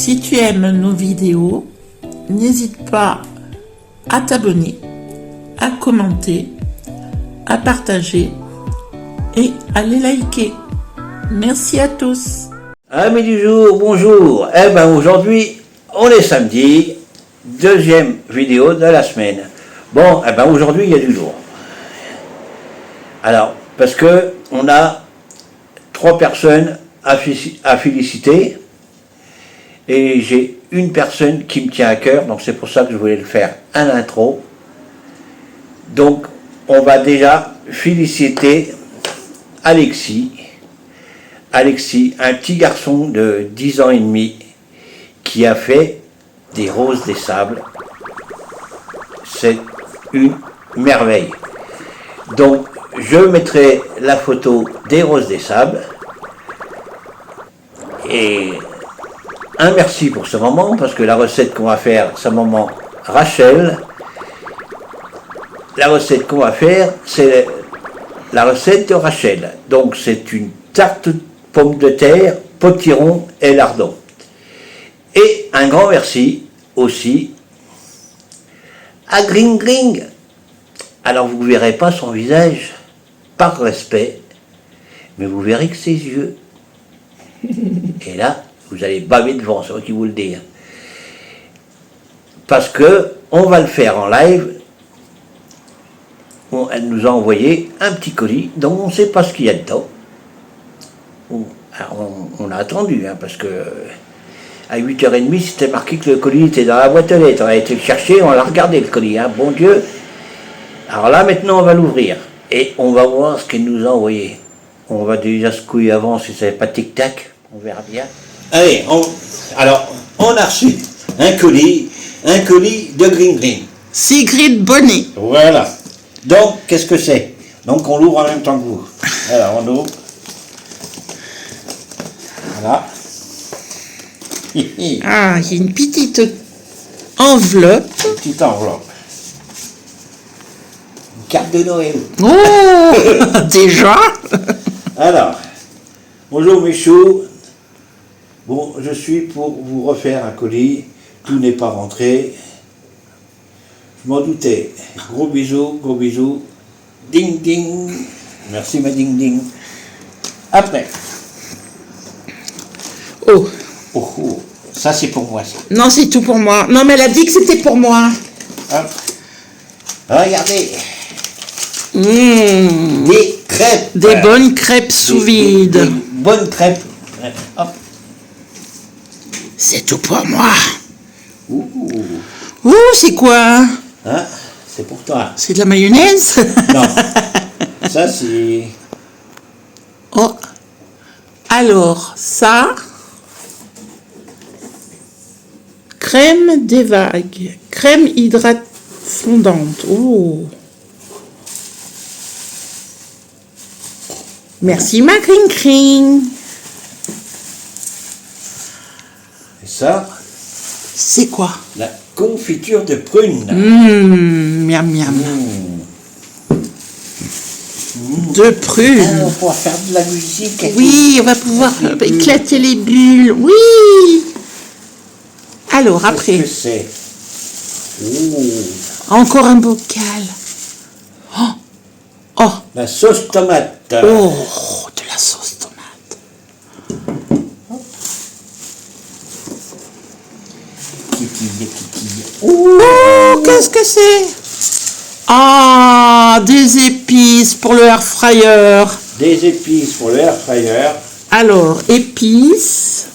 Si tu aimes nos vidéos, n'hésite pas à t'abonner, à commenter, à partager et à les liker. Merci à tous. Amis du jour, bonjour. Eh ben aujourd'hui, on est samedi, deuxième vidéo de la semaine. Bon, eh ben aujourd'hui, il y a du lourd. Alors, parce que on a 3 personnes à féliciter et j'ai une personne qui me tient à cœur, donc c'est pour ça que je voulais le faire à l'intro. Donc, on va déjà féliciter Alexis. Alexis, un petit garçon de 10 ans et demi qui a fait des roses des sables. C'est une merveille. Donc, je mettrai la photo des roses des sables. Et un merci pour ce moment, parce que la recette qu'on va faire, sa maman Rachel. La recette qu'on va faire, c'est la recette de Rachel. Donc, c'est une tarte pommes de terre, potiron et lardon. Et un grand merci aussi à Gring Gring. Alors vous ne verrez pas son visage par respect, mais vous verrez que ses yeux. Et là, vous allez baver devant, c'est moi qui vous le dis. Parce que on va le faire en live. Elle nous a envoyé un petit colis dont on ne sait pas ce qu'il y a dedans. Alors on a attendu, hein, parce que à 8h30, c'était marqué que le colis était dans la boîte aux lettres. On a été le chercher, on l'a regardé le colis, hein, bon Dieu. Alors là, maintenant, on va l'ouvrir. Et on va voir ce qu'elle nous a envoyé. On va déjà secouer avant, si ça n'est pas tic-tac, on verra bien. Allez, on a reçu un colis de Green Green. Sigrid Bonnet. Voilà. Donc, qu'est-ce que c'est? Donc, on l'ouvre en même temps que vous. Alors, on ouvre. Voilà. Ah, il y a une petite enveloppe. Une petite enveloppe. Une carte de Noël. Oh, déjà. Alors, bonjour Michou. Bon, je suis pour vous refaire un colis. Tout n'est pas rentré. Je m'en doutais. Gros bisous, gros bisous. Ding ding. Merci ma ding ding. Après. Oh. Oh, oh. Ça c'est pour moi ça. Non, c'est tout pour moi. Non, mais elle a dit que c'était pour moi. Hop. Regardez. Mmh. Des crêpes. Des bonnes crêpes sous vide. Des bonnes crêpes. Hop. C'est tout pour moi. Ouh. Ouh, c'est quoi? Hein? C'est pour toi. C'est de la mayonnaise? Non. Ça c'est... Oh. Alors, ça... Crème des vagues. Crème hydrate fondante. Oh. Merci ma Kring Kring. Et ça, c'est quoi? la confiture de prune. Miam miam. De prune. Ah, on va pouvoir faire de la musique. Oui, on va pouvoir éclater les bulles. Oui. Alors, après. Qu'est-ce que c'est? Oh. Encore un bocal. Oh. Oh. La sauce tomate. Oh, de la sauce tomate. Titille. Oh, qu'est-ce que c'est? Ah, des épices pour le air fryer. Des épices pour le air fryer. Alors, épices.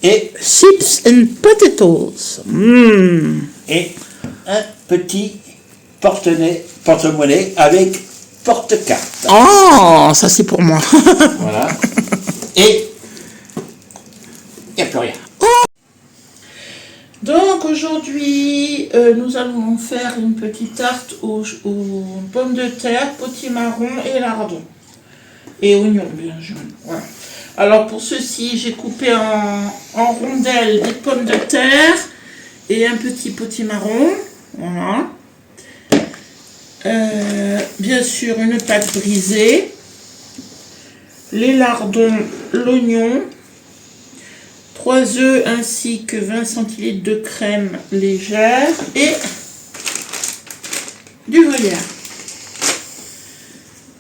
Et Chips and potatoes. Et un petit porte-monnaie avec porte-carte. Oh, ça c'est pour moi. Voilà. Et il n'y a plus rien. Donc aujourd'hui, nous allons faire une petite tarte aux pommes de terre, potimarron et lardon. Et oignons, bien sûr. Voilà. Alors pour ceci, j'ai coupé en rondelles des pommes de terre et un petit potimarron. Voilà. Bien sûr, une pâte brisée. les lardons, l'oignon, 3 œufs ainsi que 20 centilitres de crème légère et du gruyère.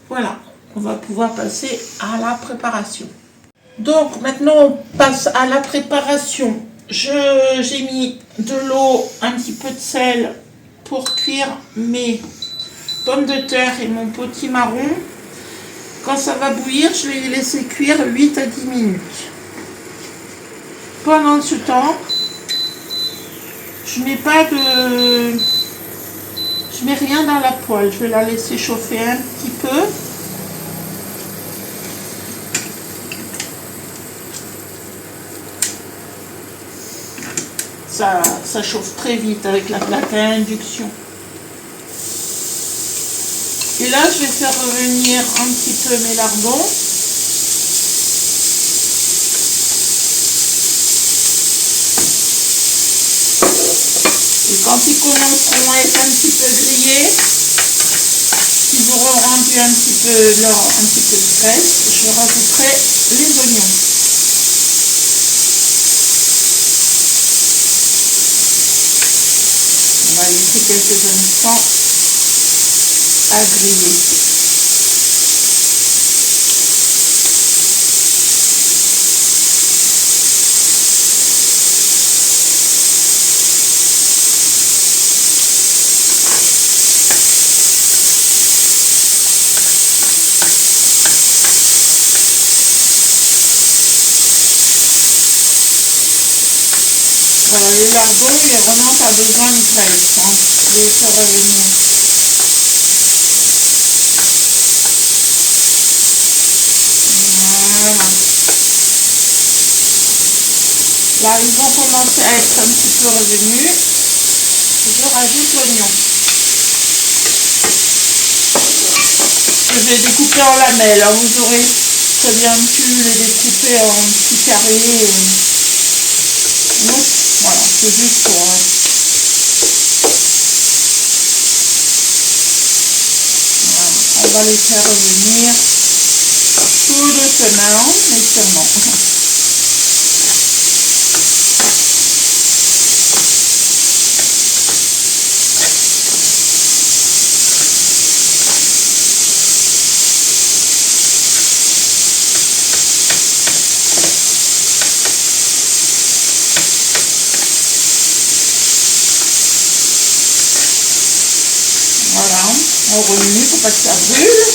Voilà, on va pouvoir passer à la préparation. Donc maintenant on passe à la préparation. J'ai mis de l'eau, un petit peu de sel pour cuire mes pommes de terre et mon potimarron. Quand ça va bouillir, je vais les laisser cuire 8 à 10 minutes. Pendant ce temps, je mets rien dans la poêle. Je vais la laisser chauffer un petit peu. Ça chauffe très vite avec la plaque à induction. Et là, je vais faire revenir un petit peu mes lardons. Et quand ils commenceront à être un petit peu grillés, qu'ils auront rendu un petit peu de graisse, je rajouterai les oignons. On va laisser quelques instants à griller. Les lardons, il n'y a vraiment pas besoin de graisse, hein. Je vais faire revenir. Voilà. Là, ils vont commencer à être un petit peu revenus. Je rajoute l'oignon. Je vais découper en lamelles. Hein. Vous aurez très bien pu les découper en petits carrés. Voilà, c'est juste pour... Voilà, on va les faire revenir tout doucement, mais sûrement. Voilà, on remue pour pas que ça brûle.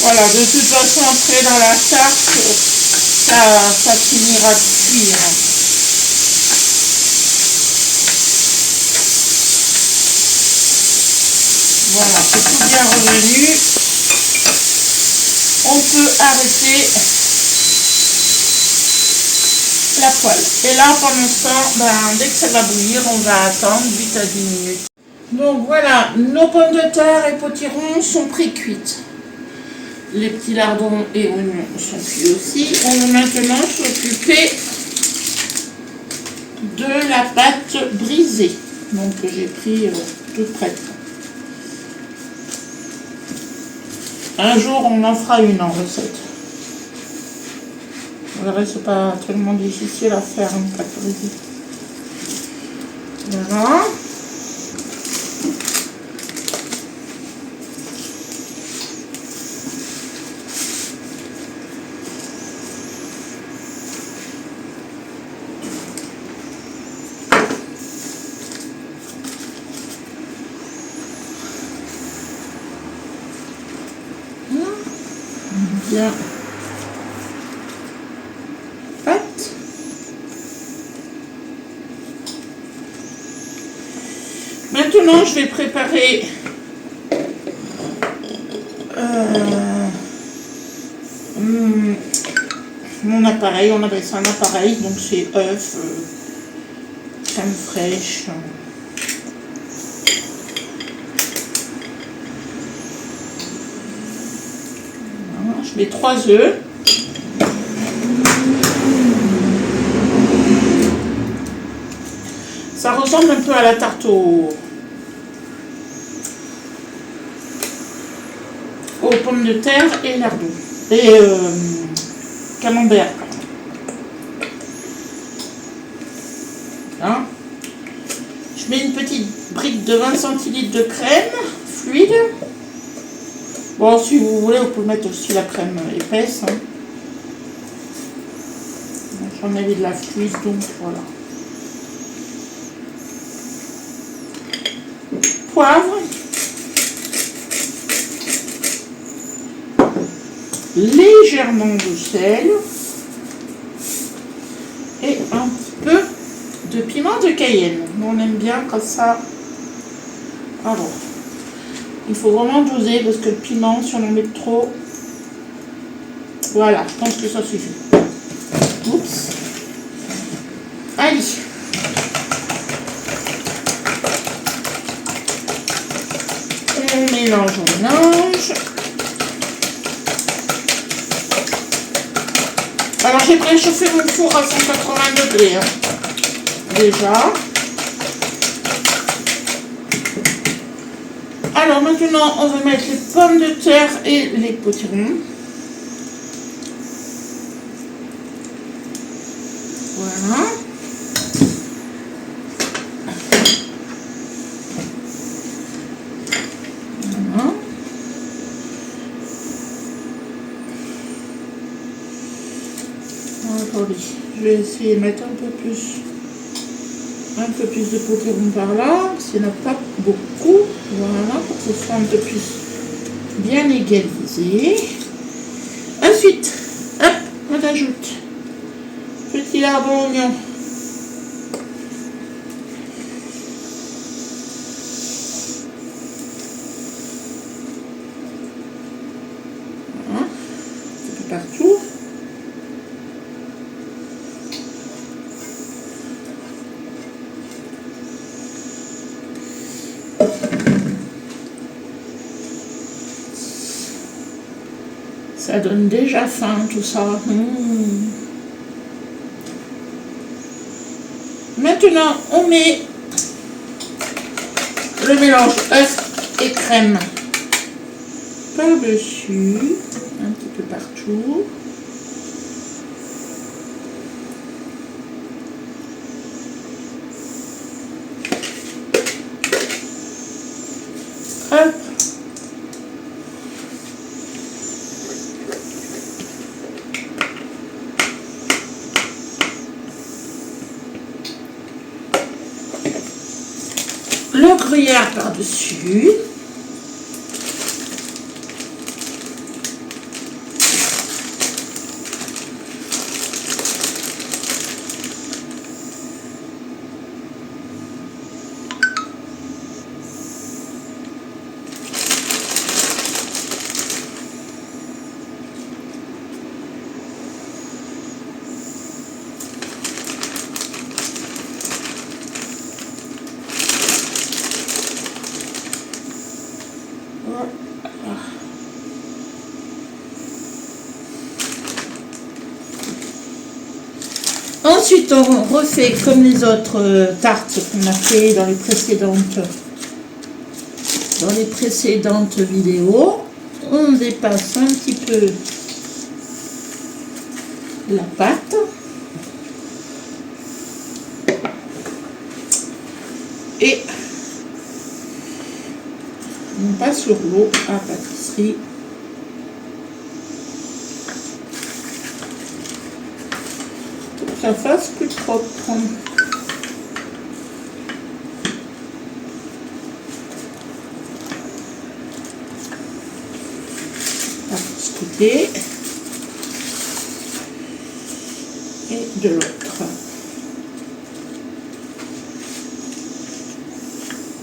Voilà, de toute façon, après dans la tarte, ça finira de cuire. Voilà, c'est tout bien revenu. On peut arrêter la poêle. Et là, pendant ce temps, dès que ça va bouillir, on va attendre 8 à 10 minutes. Donc voilà, nos pommes de terre et potirons sont pré-cuites. Les petits lardons et oignons sont cuits aussi. On va maintenant s'occuper de la pâte brisée. Donc j'ai pris toute prête. Un jour on en fera une en recette. Vous verrez, c'est pas tellement difficile à faire une pâte brisée. Voilà. Bien. Pâte. Maintenant, je vais préparer mon appareil, on appelle ça un appareil, donc c'est œufs, crème fraîche. Voilà, je mets 3 œufs. Ça ressemble un peu à la tarte aux pommes de terre et lardons. Et camembert. Hein, je mets une petite brique de 20 centilitres de crème fluide. Bon, si vous voulez, vous pouvez mettre aussi la crème épaisse. Hein. J'en avais de la fluide, donc voilà. Poivre. Légèrement de sel. Et un petit peu de piment de Cayenne. On aime bien comme ça. Alors, il faut vraiment doser parce que le piment, si on en met trop, voilà, je pense que ça suffit. Oups. Allez. On mélange, on mélange. Alors j'ai préchauffé mon four à 180 degrés. Hein. Déjà. Alors maintenant, on va mettre les pommes de terre et les potirons. Voilà. Voilà. Attendez, je vais essayer de mettre un peu plus de potirons par là, s'il n'y en a pas beaucoup, voilà, pour que ce soit un peu plus bien égalisé. Ensuite, hop, on ajoute petit lardon oignon. Voilà, un peu partout. Ça donne déjà faim tout ça. Maintenant, on met le mélange œuf et crème par-dessus, un petit peu partout. Hop. Le gruyère par-dessus. Ensuite, on refait comme les autres tartes qu'on a fait dans les précédentes vidéos. On dépasse un petit peu la pâte. Et on passe sur l'eau à pâtisserie. Ça fasse plus propre. À ce côté et de l'autre.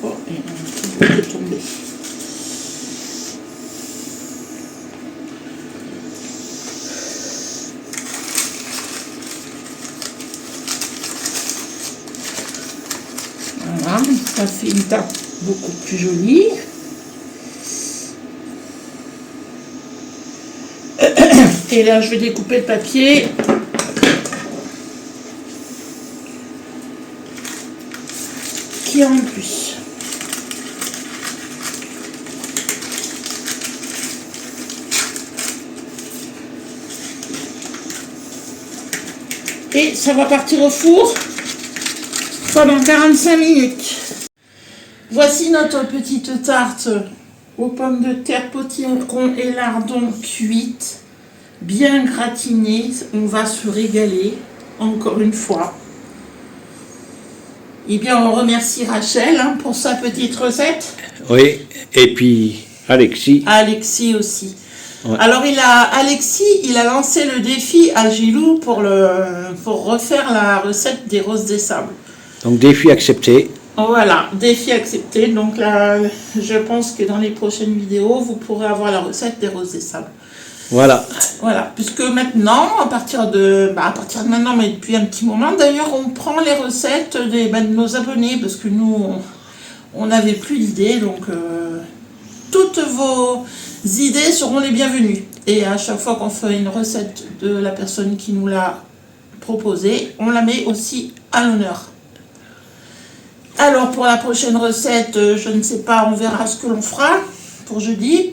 Oh, et un petit peu tombé. Ça fait une tarte beaucoup plus jolie. Et là, je vais découper le papier. Qui en plus. Et ça va partir au four pendant 45 minutes. Voici notre petite tarte aux pommes de terre, potimarron et lardons cuites, bien gratinées. On va se régaler encore une fois. Eh bien, on remercie Rachel pour sa petite recette. Oui, et puis Alexis. Alexis aussi. Ouais. Alors Alexis, il a lancé le défi à Gilou pour refaire la recette des roses des sables. Donc défi accepté. Voilà, défi accepté. Donc là, je pense que dans les prochaines vidéos, vous pourrez avoir la recette des roses des sables. Voilà. Voilà, puisque maintenant, à partir de maintenant, mais depuis un petit moment, d'ailleurs, on prend les recettes de nos abonnés, parce que nous, on n'avait plus d'idées, donc toutes vos idées seront les bienvenues. Et à chaque fois qu'on fait une recette de la personne qui nous l'a proposée, on la met aussi à l'honneur. Alors pour la prochaine recette, je ne sais pas, on verra ce que l'on fera pour jeudi.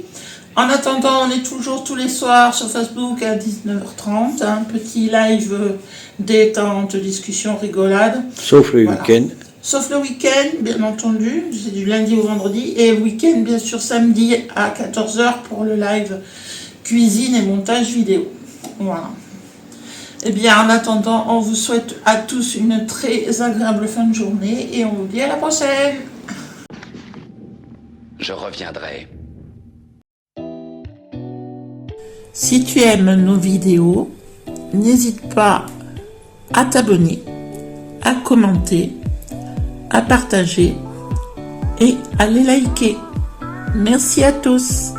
En attendant, on est toujours tous les soirs sur Facebook à 19h30, un petit live détente, discussion, rigolade. Sauf le week-end. Sauf le week-end, bien entendu, c'est du lundi au vendredi, et le week-end, bien sûr, samedi à 14h pour le live cuisine et montage vidéo. Voilà. Eh bien, en attendant, on vous souhaite à tous une très agréable fin de journée, et on vous dit à la prochaine. Je reviendrai. Si tu aimes nos vidéos, n'hésite pas à t'abonner, à commenter, à partager et à les liker. Merci à tous.